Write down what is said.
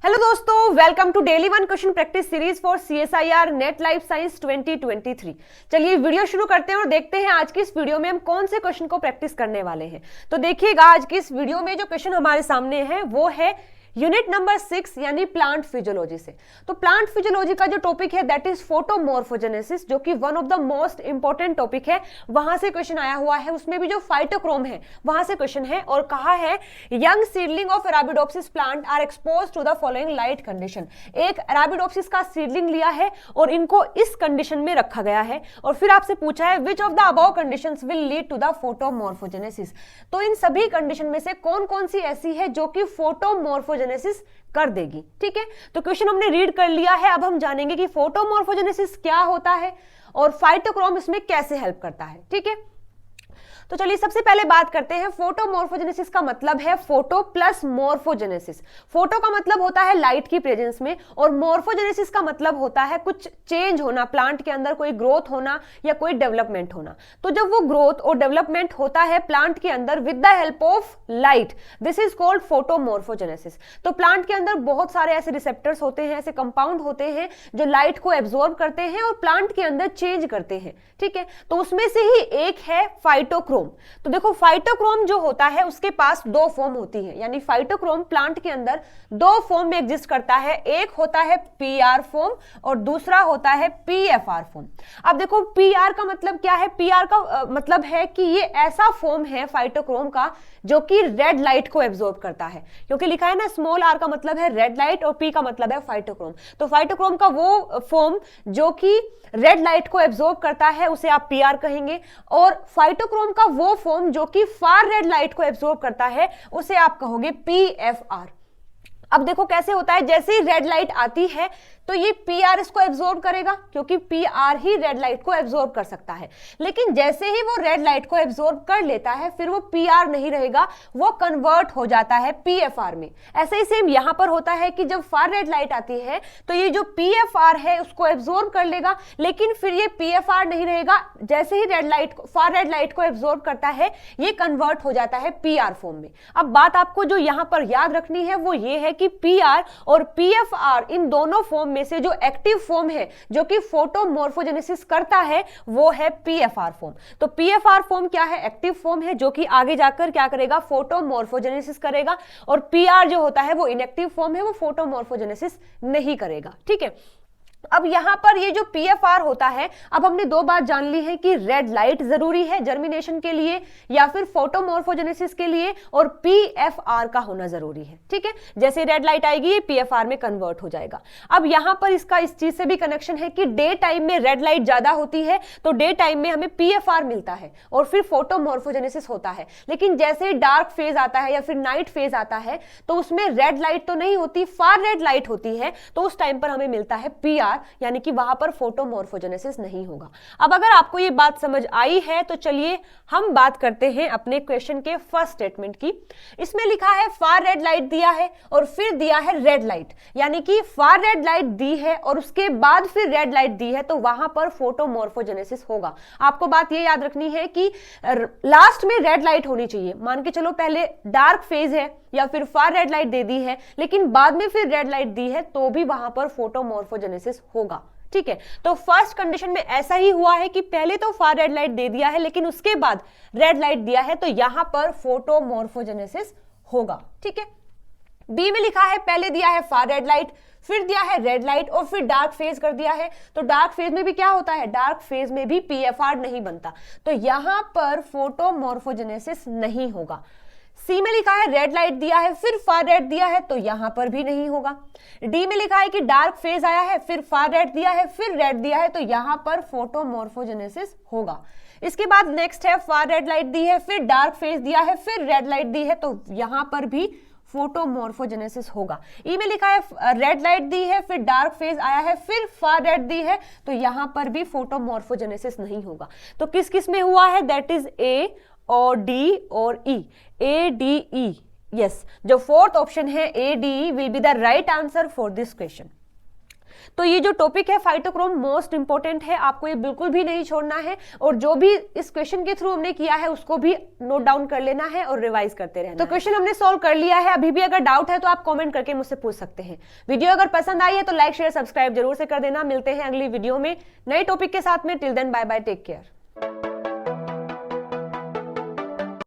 Hello दोस्तों, welcome to daily one question practice series for CSIR NET life science 2023। चलिए video शुरू करते हैं और देखते हैं आज की इस वीडियो में हम कौन से क्वेश्चन को प्रैक्टिस करने वाले हैं। तो देखिएगा, आज की इस वीडियो में जो क्वेश्चन हमारे सामने है वो है यूनिट नंबर 6 यानी प्लांट फिजियोलॉजी से। तो प्लांट फिजियोलॉजी का जो टॉपिक है दैट इज फोटोमॉर्फोजेनेसिस, जो कि one of the most important topic है। वहां से क्वेश्चन आया हुआ है, उसमें भी जो फाइटोक्रोम है वहां से क्वेश्चन है और कहा है young seedling of Arabidopsis plant are expose to the following light condition. एक अराबिडोप्सिस का सीडलिंग लिया है और इनको इस कंडीशन में रखा गया है और फिर आपसे पूछा है which of the above conditions will lead to the photomorphogenesis. तो इन सभी कंडीशन में से कौन कौन सी ऐसी है जो कि फोटोमॉर्फोजेनेसिस कर देगी। ठीक है, तो क्वेश्चन हमने रीड कर लिया है। अब हम जानेंगे कि फोटोमॉर्फोजेनेसिस क्या होता है और फाइटोक्रोम इसमें कैसे हेल्प करता है। ठीक है, तो चलिए सबसे पहले बात करते हैं। फोटोमॉर्फोजेनेसिस का मतलब है फोटो प्लस मॉर्फोजेनेसिस। फोटो का मतलब होता है लाइट की प्रेजेंस में और मॉर्फोजेनेसिस का मतलब होता है कुछ चेंज होना, प्लांट के अंदर कोई ग्रोथ होना या कोई डेवलपमेंट होना। तो जब वो ग्रोथ और डेवलपमेंट होता है प्लांट के अंदर with the help of light, this is called photomorphogenesis. तो प्लांट के अंदर बहुत सारे ऐसे रिसेप्टर्स होते हैं, ऐसे कंपाउंड होते हैं जो लाइट को एब्जॉर्ब करते हैं और प्लांट के अंदर चेंज करते हैं। ठीक है, तो उसमें से ही एक है फाइटोक्रोम। तो देखो, फाइटोक्रोम जो होता है उसके पास दो फॉर्म होती है, यानी फाइटोक्रोम प्लांट के अंदर दो फॉर्म में एग्जिस्ट करता है। एक होता है पीआर फॉर्म और दूसरा होता है पीएफआर फॉर्म। अब देखो, पीआर का मतलब क्या है? पीआर का मतलब है कि ये ऐसा फॉर्म है फाइटोक्रोम का जो कि रेड लाइट को एब्जॉर्ब करता है, क्योंकि लिखा है ना स्मॉल आर का मतलब है रेड लाइट और पी का मतलब है फाइटोक्रोम। तो फाइटोक्रोम का वो फॉर्म जो कि रेड लाइट को एब्जॉर्ब करता है उसे आप पीआर कहेंगे, और फाइटोक्रोम का वो फॉर्म जो कि फार रेड लाइट को एब्जॉर्ब करता है उसे आप कहोगे पीएफआर। अब देखो कैसे होता है, जैसे ही रेड लाइट आती है तो ये पीआर इसको एब्जॉर्ब करेगा, क्योंकि पीआर ही रेड लाइट को एब्जॉर्ब कर सकता है। लेकिन जैसे ही वो रेड लाइट को एब्जॉर्ब कर लेता है फिर वो पीआर नहीं रहेगा, वो कन्वर्ट हो जाता है पीएफआर में। ऐसे ही सेम यहां पर होता है कि जब फार रेड लाइट आती है तो ये जो पीएफआर है उसको एब्जॉर्ब कर लेगा, लेकिन फिर ये पीएफआर नहीं रहेगा। जैसे ही फार रेड लाइट को एब्जॉर्ब करता है ये कन्वर्ट हो जाता है पीआर फॉर्म में। अब बात आपको जो यहां पर याद रखनी है वो ये है कि पीआर और पीएफआर इन दोनों फॉर्म में से जो एक्टिव फॉर्म है जो कि फोटोमॉर्फोजेनेसिस करता है वो है पीएफआर फॉर्म। तो पीएफआर फॉर्म क्या है? एक्टिव फॉर्म है जो कि आगे जाकर क्या करेगा? फोटोमॉर्फोजेनेसिस करेगा। और पीआर जो होता है वो इनएक्टिव फॉर्म है, वो फोटोमॉर्फोजेनेसिस नहीं करेगा। ठीक है, अब यहां पर ये जो पीएफआर होता है, अब हमने दो बात जान ली है कि रेड लाइट जरूरी है जर्मिनेशन के लिए या फिर फोटोमॉर्फोजेनेसिस के लिए, और पीएफआर का होना जरूरी है। ठीक है, जैसे रेड लाइट आएगी ये पीएफआर में कन्वर्ट हो जाएगा। अब यहां पर इसका इस चीज से भी कनेक्शन है कि डे टाइम में रेड लाइट ज्यादा होती है तो डे टाइम में हमें पीएफआर मिलता है और फिर फोटोमॉर्फोजेनेसिस होता है। लेकिन जैसे डार्क फेज आता है या फिर नाइट फेज आता है तो उसमें रेड लाइट तो नहीं होती, फार रेड लाइट होती है, तो उस टाइम पर हमें मिलता है पीआर, यानी कि वहां पर फोटोमॉर्फोजेनेसिस नहीं होगा। अब अगर आपको ये बात समझ आई है तो चलिए हम बात करते हैं अपने क्वेश्चन के फर्स्ट स्टेटमेंट की। इसमें लिखा है फार रेड लाइट दिया है और फिर दिया है रेड लाइट, यानी कि फार रेड लाइट दी है और उसके बाद फिर रेड लाइट दी है, तो वहां पर फोटोमॉर्फोजेनेसिस होगा। आपको बात ये याद रखनी है कि लास्ट में रेड लाइट होनी चाहिए। मान के चलो पहले डार्क फेज है या फिर फार रेड लाइट दे दी है लेकिन बाद में फिर रेड लाइट दी है तो भी वहां पर फोटोमॉर्फोजेनेसिस होगा। ठीक है, तो फर्स्ट कंडीशन में ऐसा ही हुआ है कि पहले तो फार रेड लाइट दे दिया है लेकिन उसके बाद रेड लाइट दिया है, तो यहां पर फोटोमॉर्फोजेनेसिस होगा। ठीक है, बी में लिखा है पहले दिया है फार रेड लाइट, फिर दिया है रेड लाइट और फिर डार्क फेज कर दिया है। तो डार्क फेज में भी क्या होता है? डार्क फेज में भी पीएफआर नहीं बनता, तो यहां पर फोटोमॉर्फोजेनेसिस नहीं होगा। सी में लिखा है रेड लाइट दिया है फिर फार रेड दिया है, तो यहां पर भी नहीं होगा। डी में लिखा है कि डार्क फेज आया है फिर फार रेड दिया है फिर रेड दिया है, तो यहां पर फोटोमॉर्फोजेनेसिस होगा। इसके बाद नेक्स्ट है फार रेड लाइट दी है फिर डार्क फेज दिया है फिर रेड लाइट दी है, तो यहां पर भी फोटोमॉर्फोजेनेसिस होगा। ई में लिखा है रेड लाइट दी है फिर डार्क फेज आया है फिर फार रेड दी है, तो यहां पर भी फोटोमॉर्फोजेनेसिस नहीं होगा। तो किस किस में हुआ है? दैट इज ए और डी और ई, ए डी ई। यस, जो फोर्थ ऑप्शन है A D E will be the right answer for this question. तो ये जो टॉपिक है फाइटोक्रोम मोस्ट इंपॉर्टेंट है, आपको ये बिल्कुल भी नहीं छोड़ना है और जो भी इस क्वेश्चन के थ्रू हमने किया है उसको भी नोट डाउन कर लेना है और रिवाइज करते रहना। तो क्वेश्चन हमने सॉल्व कर लिया है, अभी भी अगर डाउट है तो आप कमेंट करके मुझसे पूछ सकते हैं। वीडियो अगर पसंद आई है तो लाइक शेयर सब्सक्राइब जरूर से कर देना। मिलते हैं अगली वीडियो में नए टॉपिक के साथ में। Till then bye bye, take care.